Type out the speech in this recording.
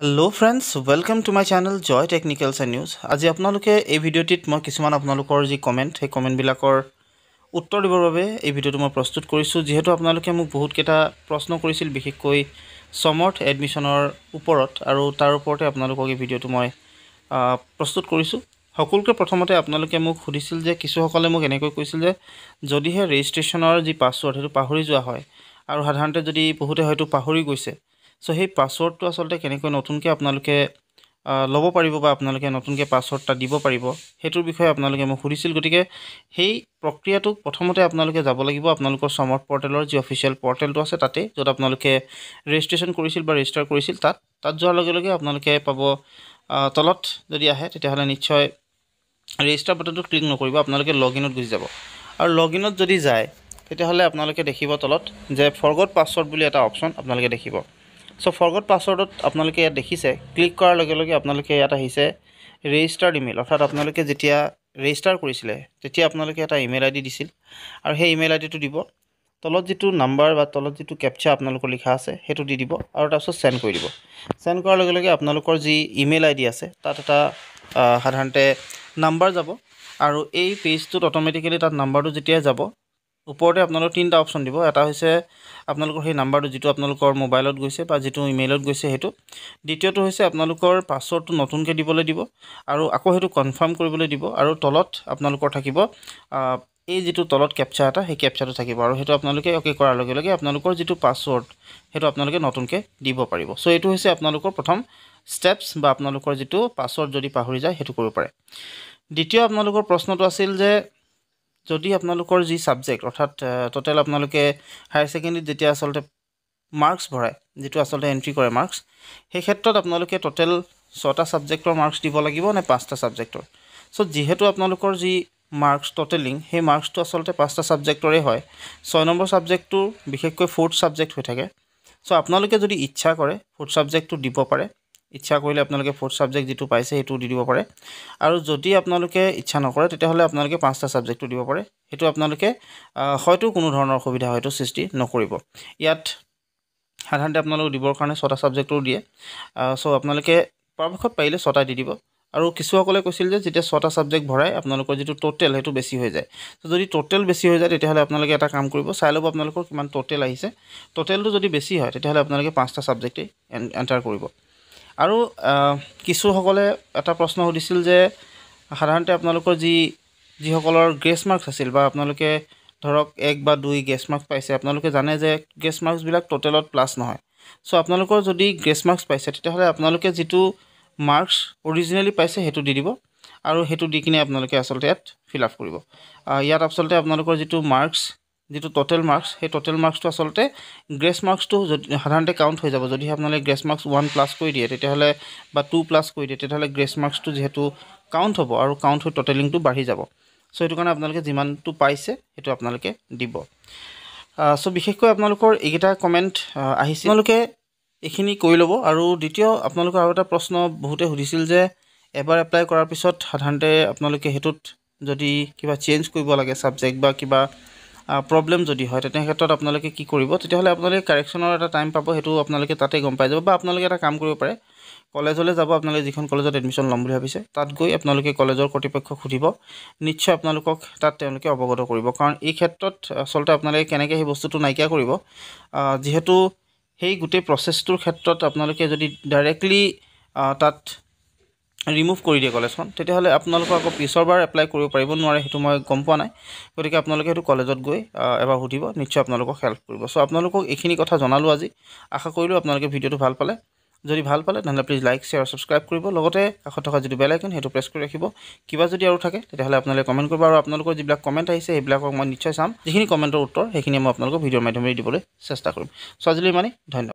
Hello friends, welcome to my channel Joy Technicals and News. আজি আপোনালোকে এই ভিডিওটিত মই কিছুমান আপোনালোকৰ যি কমেন্ট সেই কমেন্ট বিলাকৰ উত্তৰ দিবৰ বাবে এই ভিডিওটো মই প্ৰস্তুত কৰিছো যেহেতু আপোনালোকে মোক বহুত কেটা প্ৰশ্ন কৰিছিল বিশেষকৈ সমৰ্থ এডমিশনৰ ওপৰত আৰু তাৰ ওপৰতে আপোনালোকক এই ভিডিওটো মই প্ৰস্তুত কৰিছো সকলোকে প্ৰথমতে আপোনালোকে মোক সুধিছিল যে কিছু সকলে মোক এনেকৈ কৈছিল যে যদিহে ৰেজিষ্ট্ৰেচনৰ যি পাছৱৰ্ড হেতু পাহৰি যোৱা হয় আৰু সাধাৰণতে যদি বহুতে হয়তো পাহৰি গৈছে So hey password to asolte kenekoi notunke apnaloke lobo paribo ba apnaloke notunke password ta dibo paribo hetur bikhoye apnaloke mo khurisil gotike hei prokriya tu prothomote apnaloke jabo lagibo apnalokor Samarth portalor ji official portal to ase tate jot apnaloke registration korisil ba register korisil tat joar loge loge apnaloke pabo tolot jodi ahe tete hale nichchoy register button to click nokoribo apnaloke login ot gusi jabo aru login ot jodi jay tete hale apnaloke dekhibo tolot je forgot password buli eta option apnaloke dekhibo So forgot password আপোনালোকে ইয়াত দেখিছে click কৰাৰ লগে লগে আপোনালোকে ইয়াত আহিছে registered email অৰ্থাৎ আপোনালোকে যেতিয়া ৰেজিষ্টাৰ কৰিছিলে তেতিয়া আপোনালোকে এটা ইমেইল আইডি দিছিল আৰু সেই ইমেইল আইডিটো দিব তলত যেটো নাম্বাৰ বা তলত যেটো ক্যাপচা আপোনালোকৰ লিখা আছে হেতু দি দিব আৰু তাৰপিছত সেন্ড কৰি দিব সেন্ড কৰাৰ লগে লগে আপোনালোকৰ যি ইমেইল আইডি আছে তাত এটা সাধাৰণতে নাম্বাৰ যাব আৰু এই পেজটোত অটোমেটিক্যালি তাত নাম্বাৰটো যেতিয়া যাব ওপৰতে আপোনালোক তিনটা অপচন দিব এটা হৈছে আপোনালোকৰ সেই নাম্বাৰটো যেটো আপোনালোকৰ মোবাইলত গৈছে বা যেটো ইমেইলত গৈছে হেতু দ্বিতীয়টো হৈছে আপোনালোকৰ পাছৱৰ্ডটো নতুনকে দিবলৈ দিব আৰু আকৌ হেতু কনফাৰ্ম কৰিবলৈ দিব আৰু তলত আপোনালোকৰ থাকিব এই যেটো তলত ক্যাপচা এটা সেই ক্যাপচাটো থাকিব আৰু হেতু আপোনালোকে ওকে কৰাৰ লগে লগে আপোনালোকৰ যেটো পাছৱৰ্ড হেতু আপোনালোকে নতুনকে দিব পাৰিব সো এটো হৈছে আপোনালোকৰ প্ৰথম স্টেপস বা আপোনালোকৰ যেটো পাছৱৰ্ড যদি পাহৰি যায় হেতু কৰিব পাৰে দ্বিতীয় আপোনালোকৰ প্ৰশ্নটো আছিল যে যদি আপোনালোকৰ যি সাবজেক্ট অৰ্থাৎ টোটাল আপোনালোকে হায়াৰ সেকেন্ডাৰী যেতিয়া আসলতে মাৰ্কস ভৰাই যেটো আসলতে এন্ট্ৰি কৰে মাৰ্কস সেই ক্ষেত্ৰত আপোনালোকে টোটাল 6টা সাবজেক্টৰ মাৰ্কস দিব লাগিব নে 5টা সাবজেক্টৰ সো যেহেতু আপোনালোকৰ যি মাৰ্কস টোটালিং সেই মাৰ্কসটো আসলতে 5টা সাবজেক্টৰে হয় 6 নম্বৰ সাবজেক্টটো বিশেষকৈ 4th সাবজেক্ট হৈ থাকে সো আপোনালোকে যদি ইচ্ছা কৰে 4th সাবজেক্টটো দিব পাৰে ইচ্ছা কৰিলে আপোনালোকে 4th সাবজেক্ট যেটো পাইছে হেতু দি দিব পাৰে আৰু যদি আপোনালোকে ইচ্ছা নকৰে তেতিয়া হলে আপোনালোকে 5টা সাবজেক্টটো দিব পাৰে হেতু আপোনালোকে হয়তো কোনো ধৰণৰ অসুবিধা হয়তো সৃষ্টি নকৰিব ইয়াত সাধাৰণতে আপোনালোক দিবৰ কাৰণে 6টা সাবজেক্টটো দিয়ে সো আপোনালোকে পৰাপক্ষত পাৰিলে 6টা দি দিব আৰু কিছুসকলে কৈছিল যে যেতিয়া 6টা সাবজেক্ট ভৰাই আপোনালোকৰ যেটো টোটাল হেতু বেছি হৈ যায় তো যদি টোটাল বেছি হৈ যায় তেতিয়া হলে আপোনালোকে এটা কাম কৰিব চাই লব আপোনালোকৰ কিমান টোটাল আহিছে টোটালটো যদি বেছি হয় তেতিয়া হলে আপোনালোকে 5টা সাবজেক্টে এন্টাৰ কৰিব আৰু কিছু সকলে এটা প্ৰশ্ন সুধিছিল যে সাধাৰণতে আপোনালোকৰ যি সকলৰ গ্ৰেস মাৰ্কস আছিল বা আপোনালোকে ধৰক 1 বা 2 গ্ৰেস মাৰ্কস পাইছে আপোনালোকে জানে যে গ্ৰেস মাৰ্কস বিলাক টোটালত প্লাস নহয় সো আপোনালোকৰ যদি গ্ৰেস মাৰ্কস পাইছে তেতিয়া হলে আপোনালোকে যেটো মাৰ্কস অৰিজিনালি পাইছে হেতু দি দিব আৰু হেতু দি কিনে আপোনালোকে আসলতে ইয়াত ফিল আপ কৰিব ইয়াত আসলতে আপোনালোকৰ যেটো মাৰ্কস যেটো টোটাল মাৰ্কস সেই টোটাল মাৰ্কসটো আসলতে গ্ৰেস মাৰ্কসটো সাধাৰণতে কাউন্ট হৈ যাব যদি আপোনালোকে গ্ৰেস মাৰ্কস 1 প্লাস কৰি দিয়ে তেতিয়া হলে বা 2 প্লাস কৰি দিয়ে তেতিয়া হলে গ্ৰেস মাৰ্কসটো যেহেতু কাউন্ট হ'ব আৰু কাউন্ট হৈ টোটালিংটো বাঢ়ি যাব সো এটো কাৰণে আপোনালোকে যিমানটো পাইছে হেতু আপোনালোকে দিব সো বিশেষকৈ আপোনালোকৰ এইটা কমেন্ট আহিছিল আপোনালোকে এখিনি কৈ লব আৰু দ্বিতীয় আপোনালোকৰ আৰু এটা প্ৰশ্ন বহুতে সুধিছিল যে এবাৰ এপ্লাই কৰাৰ পিছত সাধাৰণতে আপোনালোকে হেতুত যদি কিবা চেঞ্জ কৰিব লাগে সাবজেক্ট বা কিবা প্ৰবলেম যদি হয় তেনে ক্ষেত্ৰত আপোনালোকে কি কৰিব তেতিয়া হলে আপোনালোকে কাৰেকচনৰ এটা টাইম পাব হেতু আপোনালোকে তাতে গম পাই যাব বা আপোনালোকে এটা কাম কৰিব পাৰে কলেজলৈ যাব আপোনালোকে যিখন কলেজত এডমিশন লম বুলি ভাবিছে তাত গৈ আপোনালোকে কলেজৰ কৰ্তৃপক্ষক সুধিব নিশ্চয় আপোনালোকক তাত তেওঁলোকে অৱগত কৰিব কাৰণ এই ক্ষেত্ৰত আসলতে আপোনালোকে কেনেকৈ এই বস্তুটো নাইকিয়া কৰিব যেহেতু সেই গুটে প্ৰসেছটোৰ ক্ষেত্ৰত আপোনালোকে যদি ডাইৰেক্টলি তাত ৰিমুভ কৰি দিয়ে কলেজখন তেতিয়া হলে আপোনালোকক আকৌ পিছৰবাৰ এপ্লাই কৰিব পাৰিব নোৱাৰে হেতু মই গম পোৱা নাই গতিকে আপোনালোকে হেতু কলেজত গৈ এবাৰ সুধিব নিশ্চয় আপোনালোকক হেল্প কৰিব সো আপোনালোকক এখিনি কথা জনালো আজি আশা কৰিলো আপোনালোকে ভিডিওটো ভাল পালে যদি ভাল পালে তেনে প্লিজ লাইক শেয়াৰ সাবস্ক্ৰাইব কৰিব লগতে কাষত থকা যেটো বেল আইকন হেতু প্ৰেছ কৰি ৰাখিব কিবা যদি আৰু থাকে তেতিয়া হলে আপোনালোকে কমেন্ট কৰিব আৰু আপোনালোকৰ যিবিলাক কমেন্ট আহিছে সেইবিলাকক মই নিশ্চয় চাম যিখিনি কমেন্টৰ উত্তৰ সেইখিনি মই আপোনালোকক ভিডিওৰ মাধ্যমেৰে দিবলৈ চেষ্টা কৰিম সো আজিলৈ মানে ধন্যবাদ